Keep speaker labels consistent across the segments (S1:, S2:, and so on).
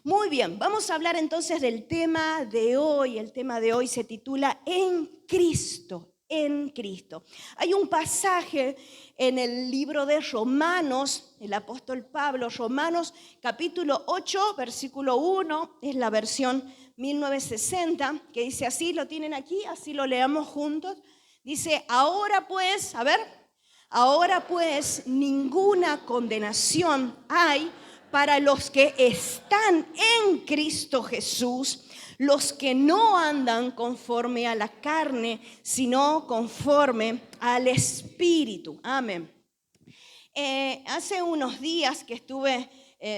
S1: Muy bien, vamos a hablar entonces del tema de hoy. El tema de hoy se titula En Cristo, en Cristo. Hay un pasaje en el libro de Romanos, el apóstol Pablo, Romanos capítulo 8, versículo 1, es la versión 1960, que dice así, lo tienen aquí, así lo leamos juntos. Dice, ahora pues ninguna condenación hay para los que están en Cristo Jesús, los que no andan conforme a la carne, sino conforme al Espíritu. Amén. Hace unos días que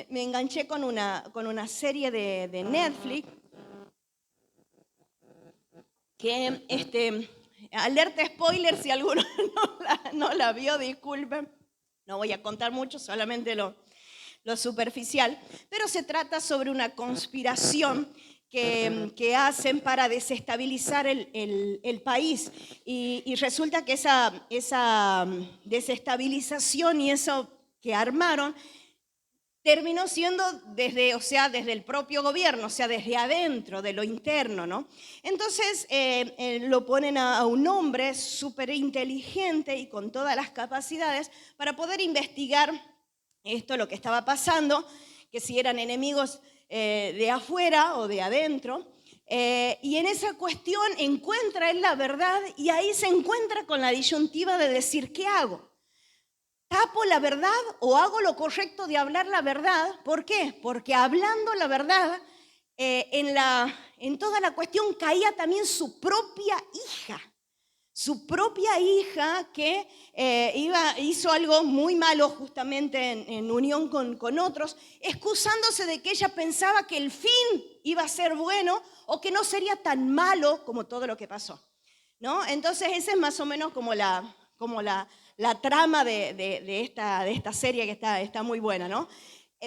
S1: me enganché con una serie de Netflix que, alerta spoiler, si alguno no la vio, disculpen. No voy a contar mucho, solamente lo superficial, pero se trata sobre una conspiración que hacen para desestabilizar el país. Y resulta que esa desestabilización y eso que armaron terminó siendo desde el propio gobierno, desde adentro, de lo interno, ¿no? Entonces lo ponen a un hombre súper inteligente y con todas las capacidades para poder investigar lo que estaba pasando, que si eran enemigos de afuera o de adentro. Y en esa cuestión encuentra él la verdad y ahí se encuentra con la disyuntiva de decir, ¿qué hago? ¿Tapo la verdad o hago lo correcto de hablar la verdad? ¿Por qué? Porque hablando la verdad, en toda la cuestión caía también su propia hija. Su propia hija que hizo algo muy malo justamente en unión con otros, excusándose de que ella pensaba que el fin iba a ser bueno o que no sería tan malo como todo lo que pasó, ¿no? Entonces esa es más o menos como la trama de esta serie que está muy buena, ¿no?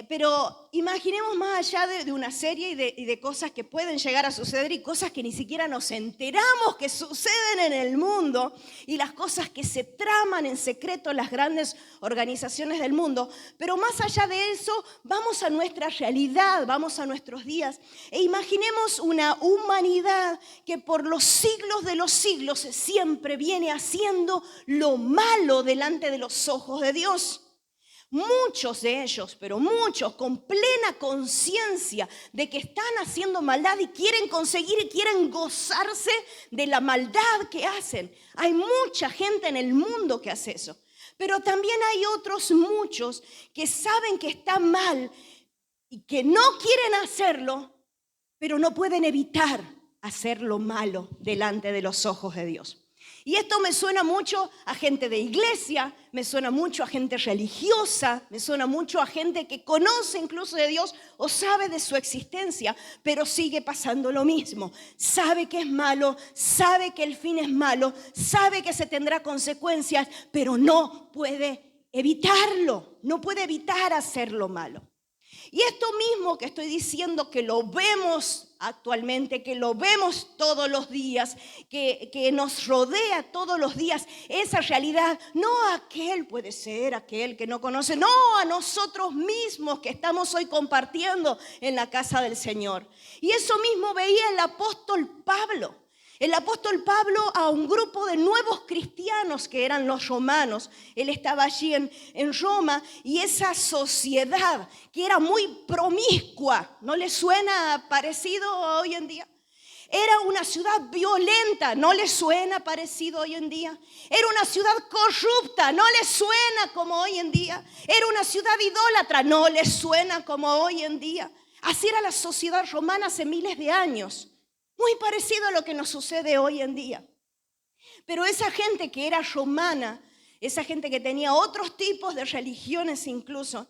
S1: Pero imaginemos más allá de una serie y de cosas que pueden llegar a suceder y cosas que ni siquiera nos enteramos que suceden en el mundo y las cosas que se traman en secreto en las grandes organizaciones del mundo. Pero más allá de eso, vamos a nuestra realidad, vamos a nuestros días e imaginemos una humanidad que por los siglos de los siglos siempre viene haciendo lo malo delante de los ojos de Dios. Muchos de ellos, pero muchos, con plena conciencia de que están haciendo maldad y quieren conseguir y quieren gozarse de la maldad que hacen. Hay mucha gente en el mundo que hace eso. Pero también hay otros muchos que saben que está mal y que no quieren hacerlo, pero no pueden evitar hacer lo malo delante de los ojos de Dios. Y esto me suena mucho a gente de iglesia, me suena mucho a gente religiosa, me suena mucho a gente que conoce incluso de Dios o sabe de su existencia, pero sigue pasando lo mismo. Sabe que es malo, sabe que el fin es malo, sabe que se tendrá consecuencias, pero no puede evitarlo, no puede evitar hacer lo malo. Y esto mismo que estoy diciendo, que lo vemos actualmente, que lo vemos todos los días, que nos rodea todos los días, esa realidad, no a aquel puede ser, aquel que no conoce, no a nosotros mismos que estamos hoy compartiendo en la casa del Señor. Y eso mismo veía el apóstol Pablo. El apóstol Pablo a un grupo de nuevos cristianos que eran los romanos. Él estaba allí en Roma y esa sociedad que era muy promiscua, ¿no le suena parecido hoy en día? Era una ciudad violenta, ¿no le suena parecido hoy en día? Era una ciudad corrupta, ¿no le suena como hoy en día? Era una ciudad idólatra, ¿no le suena como hoy en día? Así era la sociedad romana hace miles de años. Muy parecido a lo que nos sucede hoy en día. Pero esa gente que era romana, esa gente que tenía otros tipos de religiones incluso,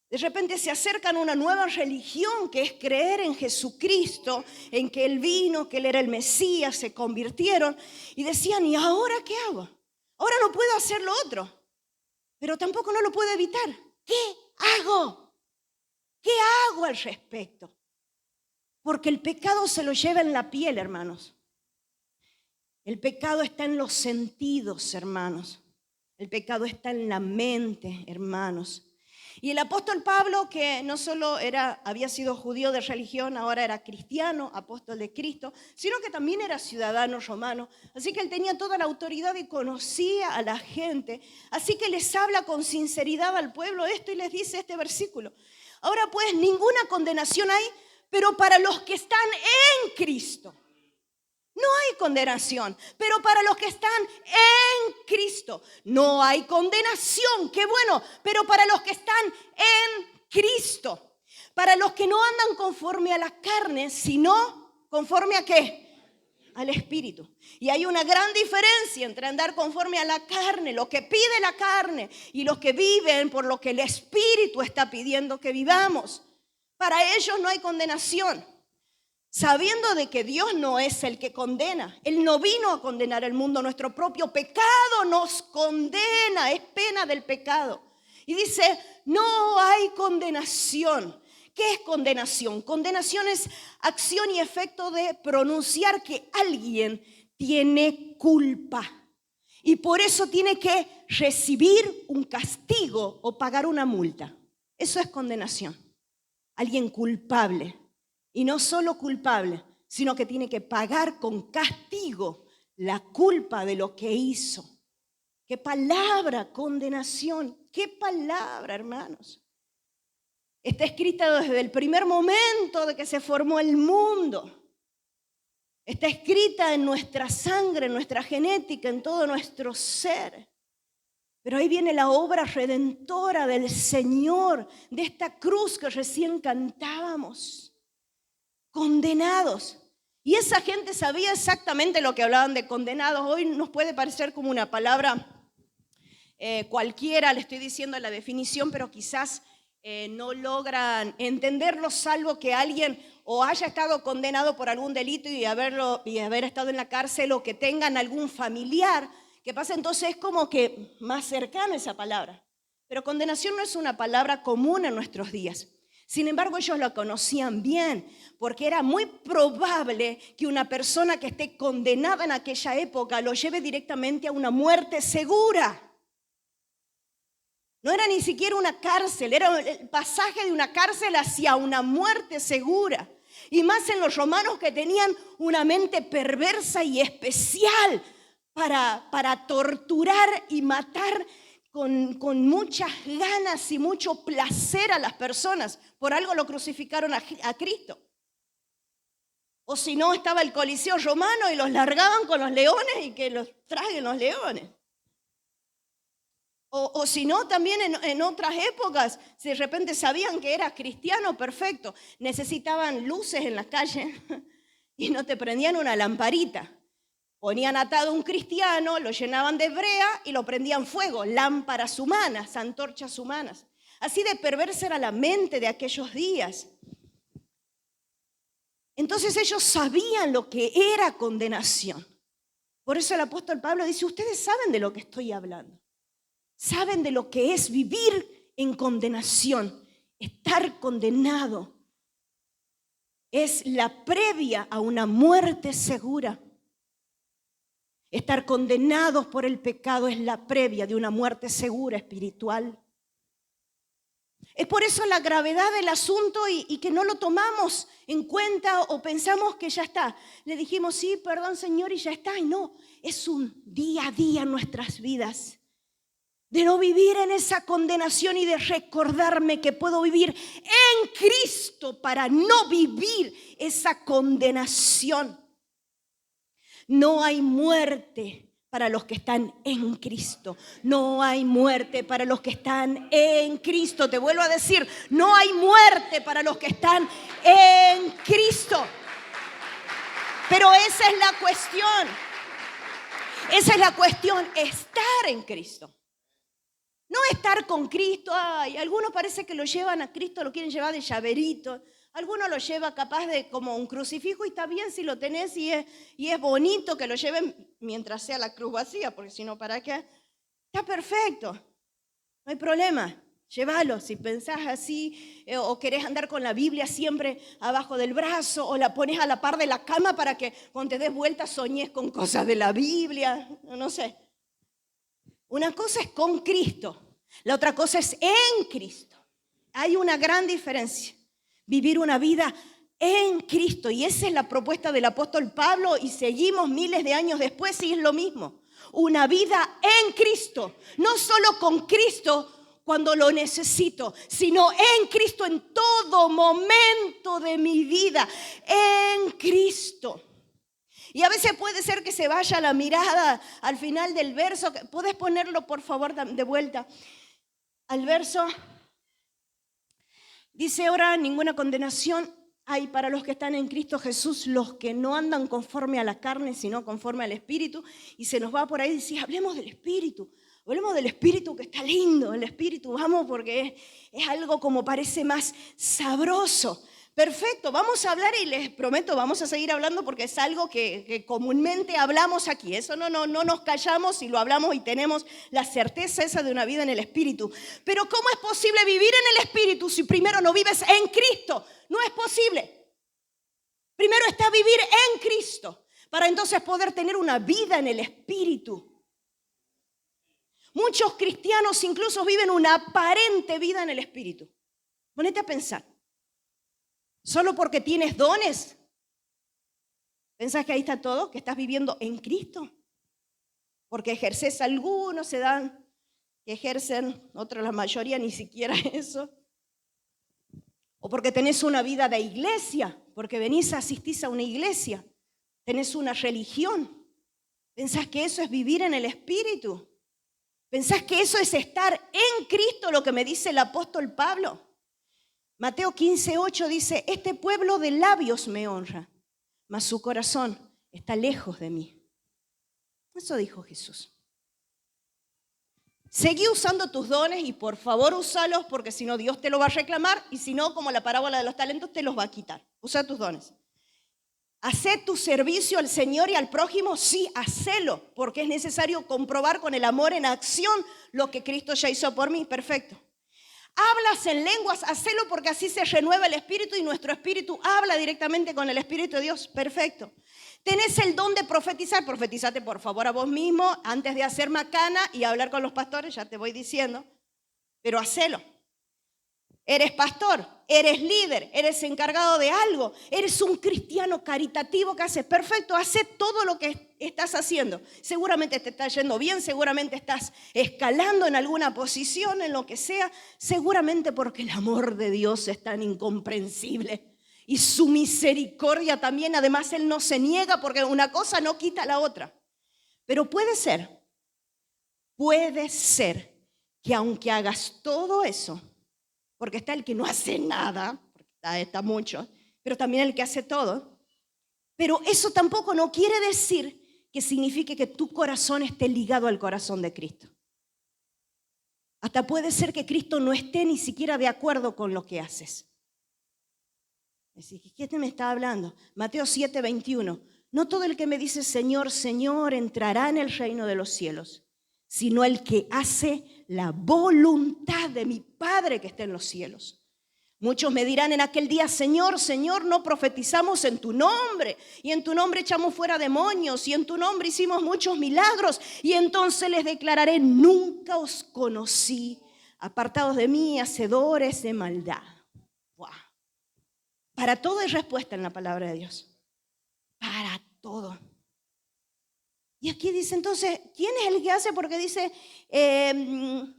S1: de repente se acercan a una nueva religión que es creer en Jesucristo, en que Él vino, que Él era el Mesías, se convirtieron y decían, ¿y ahora qué hago? Ahora no puedo hacer lo otro, pero tampoco no lo puedo evitar. ¿Qué hago? ¿Qué hago al respecto? Porque el pecado se lo lleva en la piel, hermanos. El pecado está en los sentidos, hermanos. El pecado está en la mente, hermanos. Y el apóstol Pablo, que no solo había sido judío de religión, ahora era cristiano, apóstol de Cristo, sino que también era ciudadano romano. Así que él tenía toda la autoridad y conocía a la gente. Así que les habla con sinceridad al pueblo esto y les dice este versículo. Ahora pues, ninguna condenación hay, pero para los que están en Cristo. No hay condenación, pero para los que están en Cristo no hay condenación. Qué bueno, pero para los que están en Cristo, para los que no andan conforme a la carne, sino conforme a ¿qué? Al Espíritu. Y hay una gran diferencia entre andar conforme a la carne, lo que pide la carne, y los que viven por lo que el Espíritu está pidiendo que vivamos. Para ellos no hay condenación. Sabiendo de que Dios no es el que condena. Él no vino a condenar el mundo. Nuestro propio pecado nos condena. Es pena del pecado. Y dice, no hay condenación. ¿Qué es condenación? Condenación es acción y efecto de pronunciar que alguien tiene culpa. Y por eso tiene que recibir un castigo o pagar una multa. Eso es condenación. Alguien culpable. Y no solo culpable, sino que tiene que pagar con castigo la culpa de lo que hizo. ¡Qué palabra, condenación! ¡Qué palabra, hermanos! Está escrita desde el primer momento de que se formó el mundo. Está escrita en nuestra sangre, en nuestra genética, en todo nuestro ser. Pero ahí viene la obra redentora del Señor, de esta cruz que recién cantábamos. Condenados. Y esa gente sabía exactamente lo que hablaban de condenados. Hoy nos puede parecer como una palabra cualquiera, le estoy diciendo la definición, pero quizás no logran entenderlo, salvo que alguien o haya estado condenado por algún delito y haber estado en la cárcel, o que tengan algún familiar. ¿Qué pasa? Entonces es como que más cercano esa palabra. Pero condenación no es una palabra común en nuestros días. Sin embargo, ellos lo conocían bien, porque era muy probable que una persona que esté condenada en aquella época lo lleve directamente a una muerte segura. No era ni siquiera una cárcel, era el pasaje de una cárcel hacia una muerte segura. Y más en los romanos, que tenían una mente perversa y especial para torturar y matar con muchas ganas y mucho placer a las personas. Por algo lo crucificaron a Cristo. O si no, estaba el Coliseo romano y los largaban con los leones y que los traguen los leones. O si no, también en otras épocas, si de repente sabían que eras cristiano, perfecto, necesitaban luces en la calle y no te prendían una lamparita. Ponían atado a un cristiano, lo llenaban de brea y lo prendían fuego, lámparas humanas, antorchas humanas. Así de perversa era la mente de aquellos días. Entonces ellos sabían lo que era condenación. Por eso el apóstol Pablo dice, ustedes saben de lo que estoy hablando. Saben de lo que es vivir en condenación, estar condenado. Es la previa a una muerte segura. Estar condenados por el pecado es la previa de una muerte segura espiritual. Es por eso la gravedad del asunto y que no lo tomamos en cuenta o pensamos que ya está. Le dijimos, sí, perdón, Señor, y ya está. Y no, es un día a día en nuestras vidas. De no vivir en esa condenación y de recordarme que puedo vivir en Cristo para no vivir esa condenación. No hay muerte para los que están en Cristo. No hay muerte para los que están en Cristo. Te vuelvo a decir, no hay muerte para los que están en Cristo. Pero esa es la cuestión. Esa es la cuestión, estar en Cristo. No estar con Cristo. Ay, algunos parece que lo llevan a Cristo, lo quieren llevar de llaverito. Algunos lo lleva capaz de como un crucifijo y está bien si lo tenés y es bonito que lo lleven mientras sea la cruz vacía, porque si no, ¿para qué? Está perfecto, no hay problema. Llévalo si pensás así o querés andar con la Biblia siempre abajo del brazo o la pones a la par de la cama para que cuando te des vuelta soñes con cosas de la Biblia, no sé. Una cosa es con Cristo, la otra cosa es en Cristo. hay una gran diferencia. Vivir una vida en Cristo. Y esa es la propuesta del apóstol Pablo y seguimos miles de años después y es lo mismo. Una vida en Cristo. No solo con Cristo cuando lo necesito, sino en Cristo en todo momento de mi vida. En Cristo. Y a veces puede ser que se vaya la mirada al final del verso. ¿Puedes ponerlo, por favor, de vuelta? Al verso. Dice ahora, ninguna condenación hay para los que están en Cristo Jesús, los que no andan conforme a la carne, sino conforme al Espíritu. Y se nos va por ahí y dice, hablemos del Espíritu que está lindo, el Espíritu, vamos, porque es algo como parece más sabroso. Perfecto, vamos a hablar y les prometo, vamos a seguir hablando porque es algo que comúnmente hablamos aquí. Eso no nos callamos y lo hablamos y tenemos la certeza esa de una vida en el Espíritu. Pero ¿cómo es posible vivir en el Espíritu si primero no vives en Cristo? No es posible. Primero está vivir en Cristo para entonces poder tener una vida en el Espíritu. Muchos cristianos incluso viven una aparente vida en el Espíritu. Ponete a pensar. Solo porque tienes dones, ¿pensás que ahí está todo? ¿Que estás viviendo en Cristo? Porque ejerces algunos, se dan, que ejercen, otros la mayoría ni siquiera eso. O porque tenés una vida de iglesia, porque asistís a una iglesia, tenés una religión. ¿Pensás que eso es vivir en el Espíritu? ¿Pensás que eso es estar en Cristo, lo que me dice el apóstol Pablo? Mateo 15:8 dice, este pueblo de labios me honra, mas su corazón está lejos de mí. Eso dijo Jesús. Seguí usando tus dones y por favor úsalos porque si no Dios te lo va a reclamar y si no, como la parábola de los talentos, te los va a quitar. Usa tus dones. ¿Hacé tu servicio al Señor y al prójimo? Sí, hacelo, porque es necesario comprobar con el amor en acción lo que Cristo ya hizo por mí. Perfecto. Hablas en lenguas, hacelo porque así se renueva el espíritu y nuestro espíritu habla directamente con el Espíritu de Dios. Perfecto. Tenés el don de profetizar, profetizate por favor a vos mismo antes de hacer macana y hablar con los pastores, ya te voy diciendo, pero hacelo. Eres pastor, eres líder, eres encargado de algo, eres un cristiano caritativo que hace, perfecto, hace todo lo que estás haciendo. Seguramente te está yendo bien, seguramente estás escalando en alguna posición, en lo que sea, seguramente porque el amor de Dios es tan incomprensible y su misericordia también, además Él no se niega porque una cosa no quita la otra. Pero puede ser que aunque hagas todo eso, porque está el que no hace nada, porque está mucho, pero también el que hace todo. Pero eso tampoco no quiere decir que signifique que tu corazón esté ligado al corazón de Cristo. Hasta puede ser que Cristo no esté ni siquiera de acuerdo con lo que haces. ¿Qué me está hablando? Mateo 7:21. No todo el que me dice Señor, Señor entrará en el reino de los cielos, sino el que hace la voluntad de mi Padre que está en los cielos. Muchos me dirán en aquel día, Señor, Señor, no profetizamos en tu nombre, y en tu nombre echamos fuera demonios, y en tu nombre hicimos muchos milagros, y entonces les declararé, nunca os conocí, apartados de mí, hacedores de maldad. ¡Wow! Para todo hay respuesta en la palabra de Dios. Para todo. Y aquí dice entonces, ¿quién es el que hace? Porque dice, ¿quién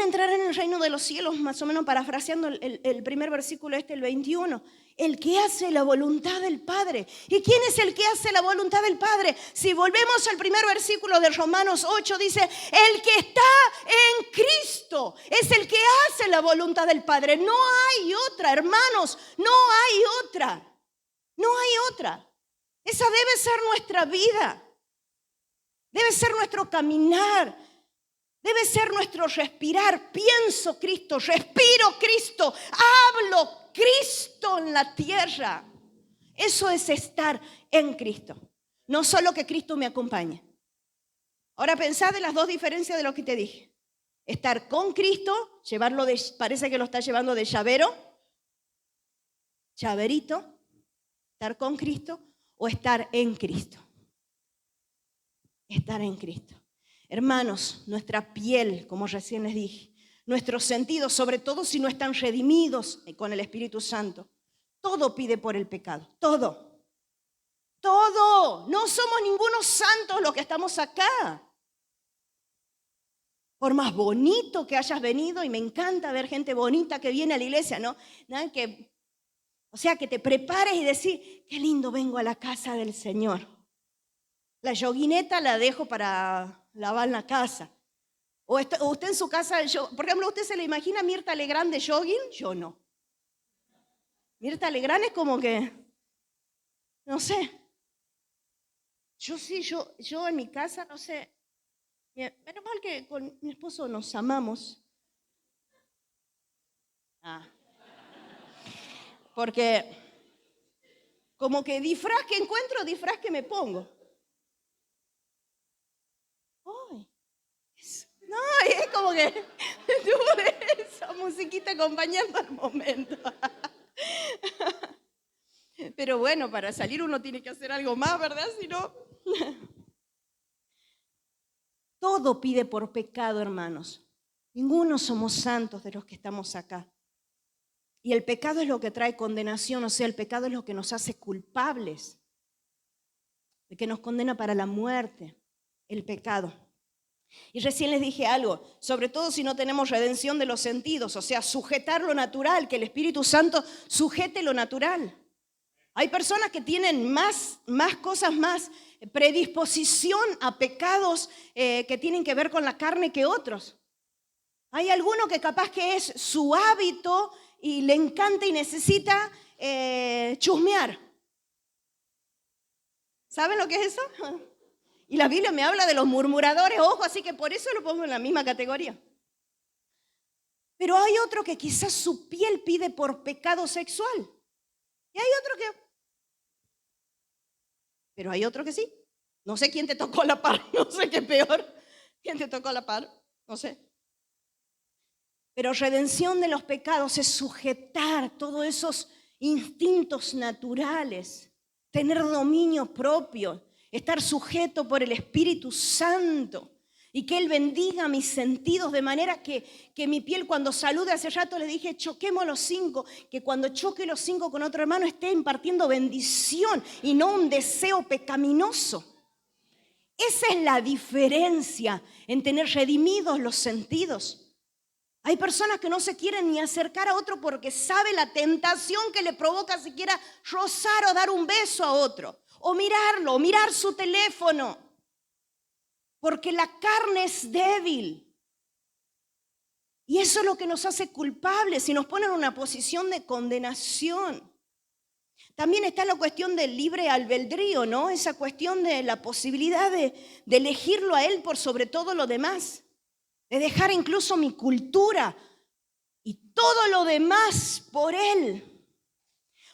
S1: entrará en el reino de los cielos? Más o menos parafraseando el primer versículo el 21. El que hace la voluntad del Padre. ¿Y quién es el que hace la voluntad del Padre? Si volvemos al primer versículo de Romanos 8, dice, el que está en Cristo es el que hace la voluntad del Padre. No hay otra, hermanos, no hay otra. No hay otra. Esa debe ser nuestra vida, debe ser nuestro caminar, debe ser nuestro respirar. Pienso Cristo, respiro Cristo, hablo Cristo en la tierra. Eso es estar en Cristo, no solo que Cristo me acompañe. Ahora pensá de las dos diferencias de lo que te dije. Estar con Cristo, parece que lo está llevando de llaverito, estar con Cristo. O estar en Cristo. Estar en Cristo. Hermanos, nuestra piel, como recién les dije, nuestros sentidos, sobre todo si no están redimidos con el Espíritu Santo. Todo pide por el pecado, todo. Todo. No somos ningunos santos los que estamos acá. Por más bonito que hayas venido, y me encanta ver gente bonita que viene a la iglesia, ¿no? O sea, que te prepares y decir, qué lindo vengo a la casa del Señor. La yoguineta la dejo para lavar la casa. O usted en su casa, por ejemplo, ¿usted se le imagina a Mirta Legrand de jogging? Yo no. Mirta Legrand es como que, no sé. Yo sí, yo en mi casa, no sé. Menos mal que con mi esposo nos amamos. Porque como que disfraz que encuentro, disfraz que me pongo. Ay, no, es como que tuve esa musiquita acompañando al momento. Pero bueno, para salir uno tiene que hacer algo más, ¿verdad? Si no... Todo pide por pecado, hermanos. Ninguno somos santos de los que estamos acá. Y el pecado es lo que trae condenación, o sea, el pecado es lo que nos hace culpables, de que nos condena para la muerte, el pecado. Y recién les dije algo, sobre todo si no tenemos redención de los sentidos, o sea, sujetar lo natural, que el Espíritu Santo sujete lo natural. Hay personas que tienen más cosas, más predisposición a pecados que tienen que ver con la carne que otros. Hay alguno que capaz que es su hábito y le encanta y necesita chusmear. ¿Saben lo que es eso? Y la Biblia me habla de los murmuradores, ojo, así que por eso lo pongo en la misma categoría. Pero hay otro que quizás su piel pide por pecado sexual. Y hay otro que... Pero hay otro que sí. No sé quién te tocó la par, no sé qué peor. ¿Quién te tocó la par? No sé. Pero redención de los pecados es sujetar todos esos instintos naturales, tener dominio propio, estar sujeto por el Espíritu Santo y que Él bendiga mis sentidos de manera que mi piel cuando salude, hace rato le dije, choquemos los 5, que cuando choque los 5 con otro hermano esté impartiendo bendición y no un deseo pecaminoso. Esa es la diferencia en tener redimidos los sentidos. Hay personas que no se quieren ni acercar a otro porque sabe la tentación que le provoca siquiera rozar o dar un beso a otro, o mirarlo, o mirar su teléfono, porque la carne es débil. Y eso es lo que nos hace culpables y nos pone en una posición de condenación. También está la cuestión del libre albedrío, ¿no? Esa cuestión de la posibilidad de elegirlo a Él por sobre todo lo demás. De dejar incluso mi cultura y todo lo demás por Él.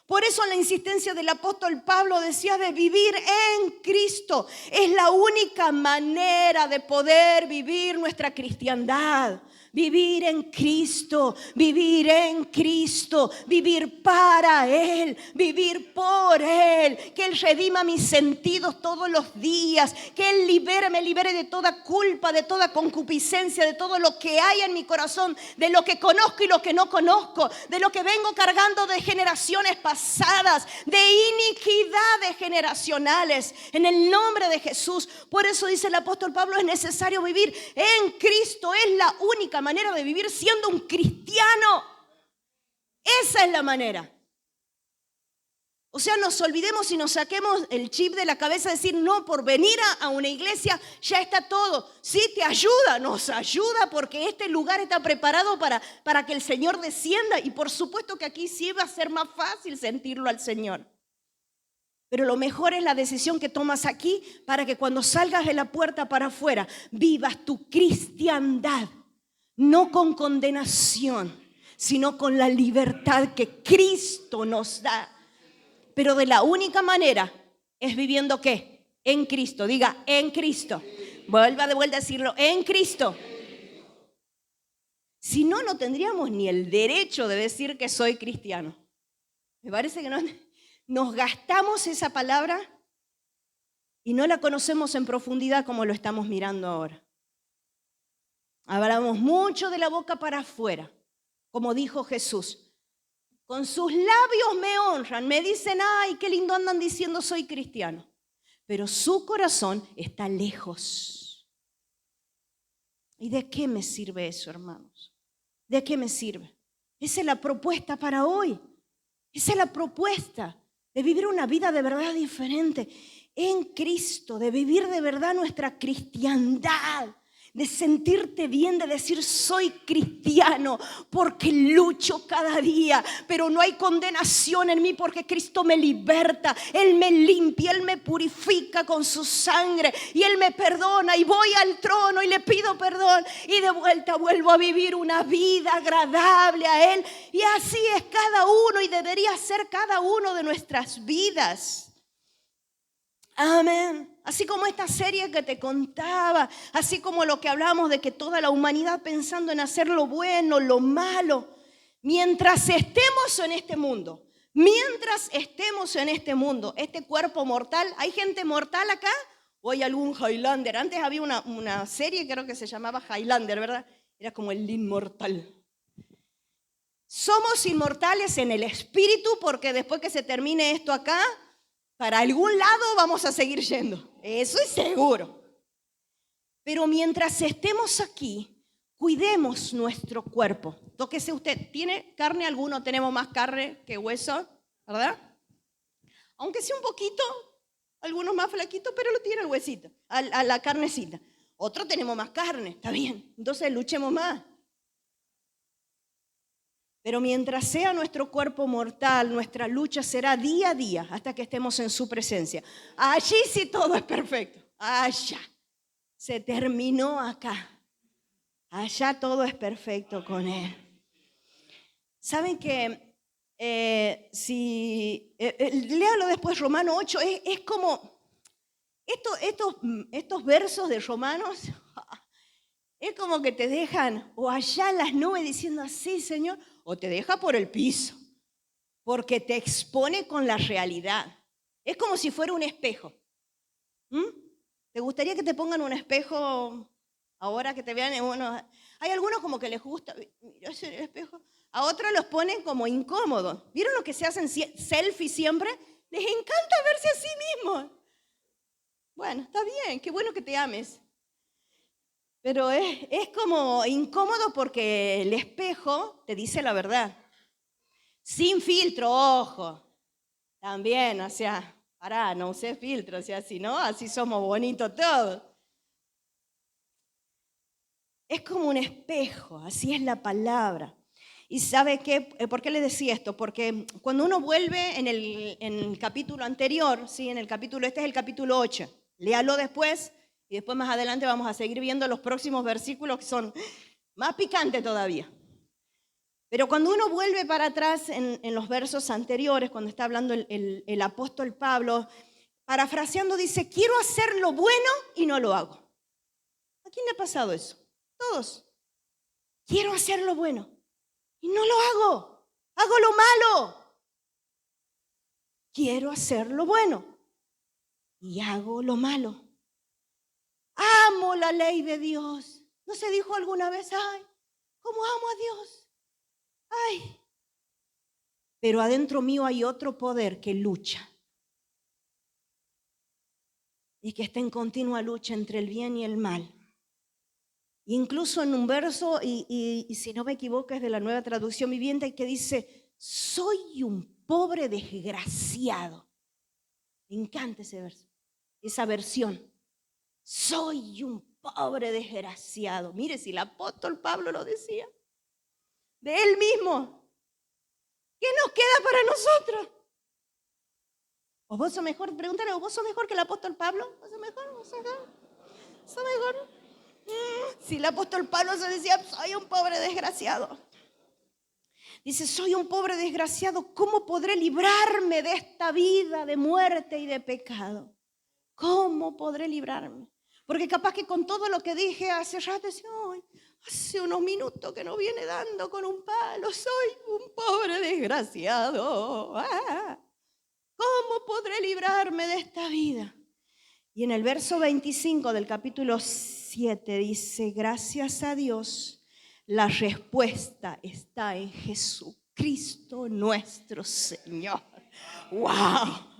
S1: Por eso la insistencia del apóstol Pablo decía de vivir en Cristo. Es la única manera de poder vivir nuestra cristiandad. Vivir en Cristo, vivir en Cristo, vivir para Él, vivir por Él, que Él redima mis sentidos todos los días, que Él me libere de toda culpa, de toda concupiscencia, de todo lo que hay en mi corazón, de lo que conozco y lo que no conozco, de lo que vengo cargando de generaciones pasadas, de iniquidades generacionales, en el nombre de Jesús. Por eso dice el apóstol Pablo, es necesario vivir en Cristo, es la única manera de vivir siendo un cristiano. Esa es la manera. O sea, nos olvidemos y nos saquemos el chip de la cabeza de decir, no, por venir a una iglesia ya está todo. Sí, te ayuda, nos ayuda porque este lugar está preparado para que el Señor descienda. Y por supuesto que aquí sí va a ser más fácil sentirlo al Señor. Pero lo mejor es la decisión que tomas aquí para que cuando salgas de la puerta para afuera vivas tu cristiandad. No con condenación, sino con la libertad que Cristo nos da. Pero de la única manera es viviendo ¿qué? En Cristo. Diga, en Cristo. Vuelva de vuelta a decirlo, en Cristo. Si no, no tendríamos ni el derecho de decir que soy cristiano. Me parece que nos gastamos esa palabra y no la conocemos en profundidad como lo estamos mirando ahora. Hablamos mucho de la boca para afuera, como dijo Jesús. Con sus labios me honran, me dicen, ay, qué lindo andan diciendo soy cristiano. Pero su corazón está lejos. ¿Y de qué me sirve eso, hermanos? ¿De qué me sirve? Esa es la propuesta para hoy. Esa es la propuesta de vivir una vida de verdad diferente en Cristo, de vivir de verdad nuestra cristiandad, de sentirte bien, de decir soy cristiano porque lucho cada día, pero no hay condenación en mí porque Cristo me liberta, Él me limpia, Él me purifica con su sangre y Él me perdona y voy al trono y le pido perdón y de vuelta vuelvo a vivir una vida agradable a Él y así es cada uno y debería ser cada uno de nuestras vidas. Amén. Así como esta serie que te contaba, así como lo que hablamos de que toda la humanidad pensando en hacer lo bueno, lo malo, mientras estemos en este mundo, este cuerpo mortal, ¿hay gente mortal acá? ¿O hay algún Highlander? Antes había una serie, creo que se llamaba Highlander, ¿verdad? Era como el inmortal. Somos inmortales en el espíritu porque después que se termine esto acá, para algún lado vamos a seguir yendo, eso es seguro. Pero mientras estemos aquí, cuidemos nuestro cuerpo. Tóquese usted, ¿tiene carne alguno? Tenemos más carne que hueso, ¿verdad? Aunque sea un poquito, algunos más flaquitos, pero lo tiene el huesito, a la carnecita. Otros tenemos más carne, está bien, entonces luchemos más. Pero mientras sea nuestro cuerpo mortal, nuestra lucha será día a día hasta que estemos en su presencia. Allí sí todo es perfecto. Allá. Se terminó acá. Allá todo es perfecto con Él. ¿Saben que léalo después, Romano 8, es como estos versos de Romanos, es como que te dejan o allá en las nubes diciendo así, Señor, o te deja por el piso, porque te expone con la realidad. Es como si fuera un espejo. ¿Te gustaría que te pongan un espejo ahora que te vean? Bueno, hay algunos como que les gusta, mira ese espejo. A otros los ponen como incómodos. ¿Vieron lo que se hacen selfie siempre? Les encanta verse a sí mismos. Bueno, está bien, qué bueno que te ames. Pero es como incómodo porque el espejo te dice la verdad. Sin filtro, ojo. También, o sea, pará, no usé filtro, o sea, si no, así somos bonitos todos. Es como un espejo, así es la palabra. ¿Y sabe qué? ¿Por qué le decía esto? Porque cuando uno vuelve en el capítulo anterior, ¿sí? En el capítulo, este es el capítulo 8, léalo después. Y después más adelante vamos a seguir viendo los próximos versículos que son más picantes todavía. Pero cuando uno vuelve para atrás en los versos anteriores, cuando está hablando el apóstol Pablo, parafraseando dice, quiero hacer lo bueno y no lo hago. ¿A quién le ha pasado eso? Todos. Quiero hacer lo bueno y no lo hago. Hago lo malo. Quiero hacer lo bueno y hago lo malo. Amo la ley de Dios. ¿No se dijo alguna vez, ay, cómo amo a Dios? Ay. Pero adentro mío hay otro poder que lucha. Y que está en continua lucha entre el bien y el mal. Incluso en un verso, y si no me equivoco es de la Nueva Traducción Viviente, que dice, soy un pobre desgraciado. Me encanta ese verso, esa versión. Soy un pobre desgraciado. Mire, si el apóstol Pablo lo decía, de él mismo, ¿qué nos queda para nosotros? ¿O vos sos mejor? Pregúntale, ¿vos sos mejor que el apóstol Pablo? ¿Vos sos mejor? ¿Vos sos mejor? ¿Sos mejor? Si el apóstol Pablo se decía, soy un pobre desgraciado. Dice, soy un pobre desgraciado, ¿cómo podré librarme de esta vida de muerte y de pecado? ¿Cómo podré librarme? Porque capaz que con todo lo que dije hace rato, decía, hace unos minutos que nos viene dando con un palo, soy un pobre desgraciado. ¿Cómo podré librarme de esta vida? Y en el verso 25 del capítulo 7 dice, gracias a Dios, la respuesta está en Jesucristo nuestro Señor. ¡Wow!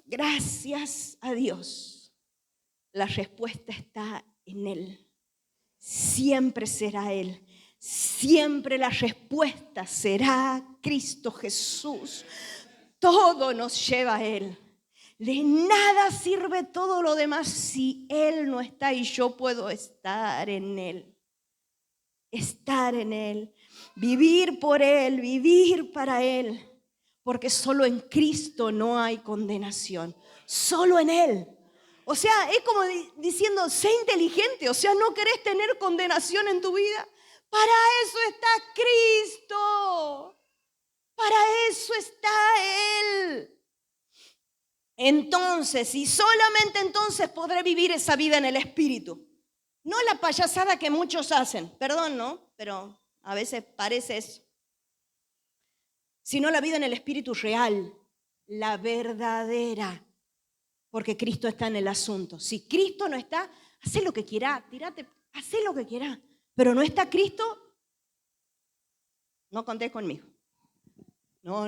S1: Gracias a Dios, la respuesta está en Él. Siempre será Él. Siempre la respuesta será Cristo Jesús. Todo nos lleva a Él. De nada sirve todo lo demás si Él no está y yo puedo estar en Él. Estar en Él, vivir por Él, vivir para Él. Porque solo en Cristo no hay condenación. Solo en Él. O sea, es como diciendo, sé inteligente. O sea, no querés tener condenación en tu vida. Para eso está Cristo. Para eso está Él. Entonces, y solamente entonces podré vivir esa vida en el Espíritu. No la payasada que muchos hacen. Perdón, ¿no? Pero a veces parece eso. Sino la vida en el Espíritu real. La verdadera. Porque Cristo está en el asunto. Si Cristo no está, haz lo que quiera, tírate, haz lo que quiera. Pero no está Cristo, no contés conmigo. No.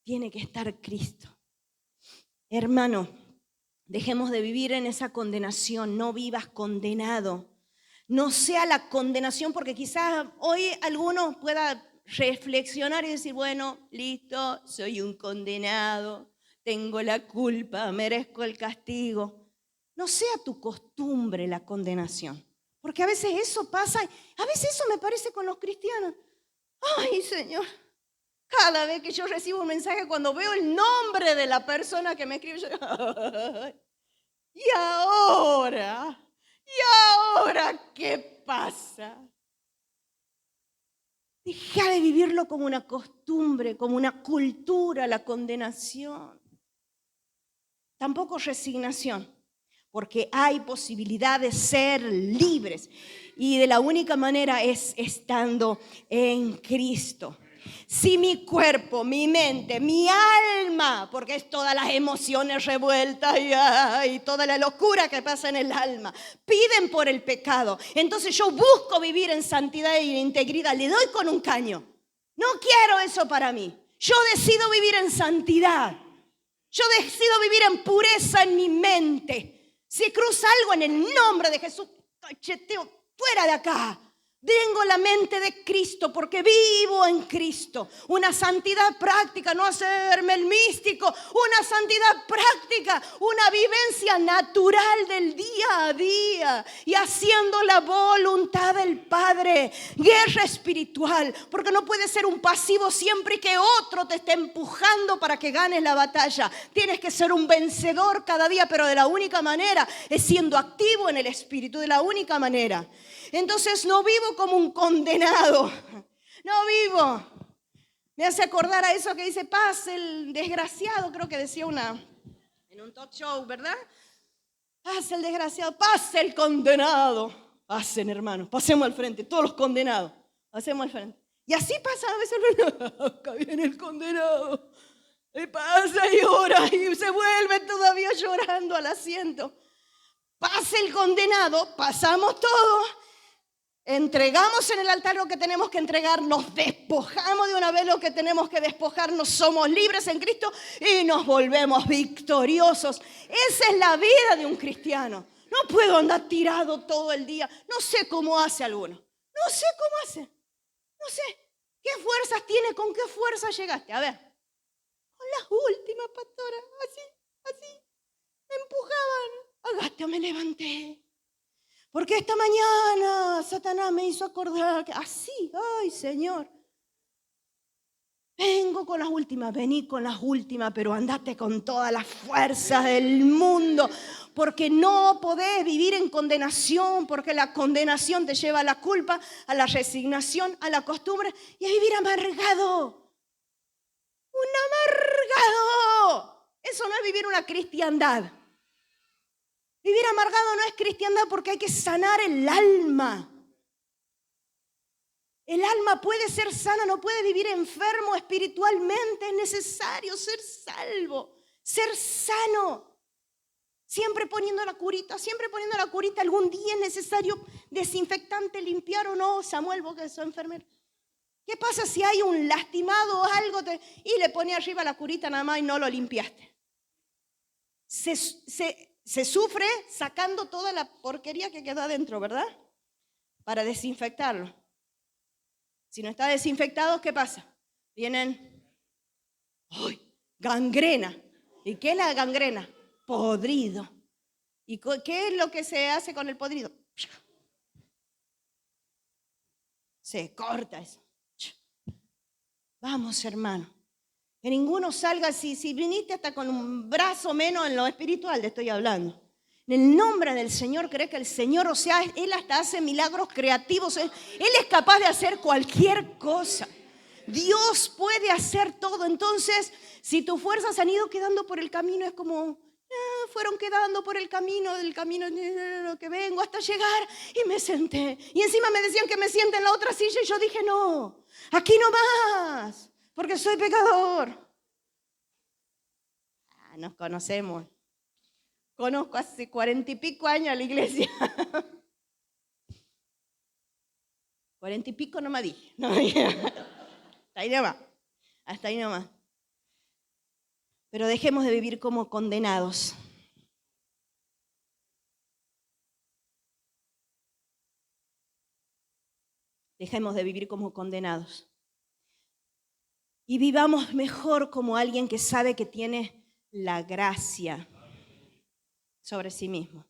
S1: Tiene que estar Cristo. Hermano, dejemos de vivir en esa condenación. No vivas condenado. No sea la condenación, porque quizás hoy alguno pueda reflexionar y decir, bueno, listo, soy un condenado. Tengo la culpa, merezco el castigo. No sea tu costumbre la condenación. Porque a veces eso pasa, a veces eso me parece con los cristianos. Ay, Señor, cada vez que yo recibo un mensaje, cuando veo el nombre de la persona que me escribe, yo digo, ¿y ahora qué pasa? Deja de vivirlo como una costumbre, como una cultura, la condenación. Tampoco resignación, porque hay posibilidad de ser libres. Y de la única manera es estando en Cristo. Si mi cuerpo, mi mente, mi alma, porque es todas las emociones revueltas y toda la locura que pasa en el alma, piden por el pecado, entonces yo busco vivir en santidad y en integridad, le doy con un caño. No quiero eso para mí. Yo decido vivir en santidad. Yo decido vivir en pureza en mi mente. Si cruza algo en el nombre de Jesús, cacheteo, fuera de acá. Tengo la mente de Cristo porque vivo en Cristo. Una santidad práctica, no hacerme el místico. Una santidad práctica, una vivencia natural del día a día. Y haciendo la voluntad del Padre. Guerra espiritual, porque no puedes ser un pasivo siempre que otro te esté empujando para que ganes la batalla. Tienes que ser un vencedor cada día, pero de la única manera es siendo activo en el Espíritu, de la única manera. Entonces no vivo como un condenado, no vivo. Me hace acordar a eso que dice, pase el desgraciado, creo que decía en un talk show, ¿verdad? Pase el desgraciado, pase el condenado. Pasen, hermanos, pasemos al frente, todos los condenados, pasemos al frente. Y así pasa a veces, acá viene el condenado. Y pasa y llora y se vuelve todavía llorando al asiento. Pase el condenado, pasamos todos. Entregamos en el altar lo que tenemos que entregar, nos despojamos de una vez lo que tenemos que despojarnos, somos libres en Cristo y nos volvemos victoriosos. Esa es la vida de un cristiano. No puedo andar tirado todo el día. No sé cómo hace alguno. No sé cómo hace. No sé. ¿Qué fuerzas tiene? ¿Con qué fuerza llegaste? A ver. Con las últimas, pastora. Así. Me empujaban. Agaste, me levanté. Porque esta mañana Satanás me hizo acordar que así, ay Señor, vengo con las últimas, vení con las últimas, pero andate con todas las fuerzas del mundo, porque no podés vivir en condenación, porque la condenación te lleva a la culpa, a la resignación, a la costumbre y a vivir amargado. Un amargado. Eso no es vivir una cristiandad. Vivir amargado no es cristiandad porque hay que sanar el alma. El alma puede ser sana, no puede vivir enfermo espiritualmente. Es necesario ser salvo, ser sano. Siempre poniendo la curita, siempre poniendo la curita. Algún día es necesario desinfectante, limpiar o no. Samuel, vos que sos enfermero. ¿Qué pasa si hay un lastimado o algo y le pone arriba la curita nada más y no lo limpiaste? Se sufre sacando toda la porquería que queda adentro, ¿verdad? Para desinfectarlo. Si no está desinfectado, ¿qué pasa? Vienen, ¡ay! Gangrena. ¿Y qué es la gangrena? Podrido. ¿Y qué es lo que se hace con el podrido? Se corta eso. Vamos, hermano. Que ninguno salga, si viniste hasta con un brazo menos en lo espiritual, te estoy hablando. En el nombre del Señor, cree que el Señor, o sea, Él hasta hace milagros creativos. Él es capaz de hacer cualquier cosa. Dios puede hacer todo. Entonces, si tus fuerzas han ido quedando por el camino, es como, fueron quedando por el camino que vengo hasta llegar y me senté. Y encima me decían que me siente en la otra silla y yo dije, no, aquí no más. Porque soy pecador. Nos conocemos. Conozco hace 40 y pico años a la iglesia. 40 y pico no me dije. No, hasta ahí nomás. Hasta ahí nomás. Pero dejemos de vivir como condenados. Dejemos de vivir como condenados. Y vivamos mejor como alguien que sabe que tiene la gracia sobre sí mismo.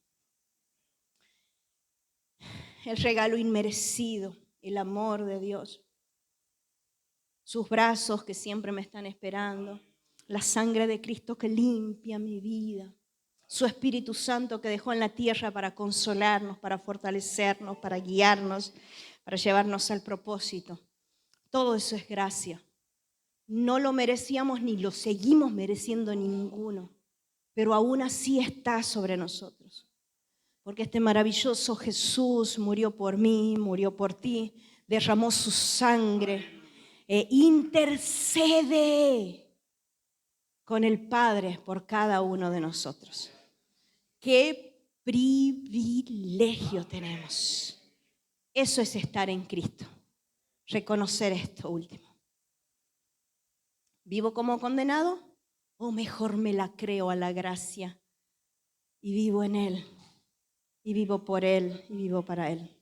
S1: El regalo inmerecido, el amor de Dios. Sus brazos que siempre me están esperando. La sangre de Cristo que limpia mi vida. Su Espíritu Santo que dejó en la tierra para consolarnos, para fortalecernos, para guiarnos, para llevarnos al propósito. Todo eso es gracia. No lo merecíamos ni lo seguimos mereciendo ninguno, pero aún así está sobre nosotros. Porque este maravilloso Jesús murió por mí, murió por ti, derramó su sangre e intercede con el Padre por cada uno de nosotros. ¡Qué privilegio tenemos! Eso es estar en Cristo, reconocer esto último. ¿Vivo como condenado? ¿O mejor me la creo a la gracia y vivo en Él? Y vivo por Él y vivo para Él.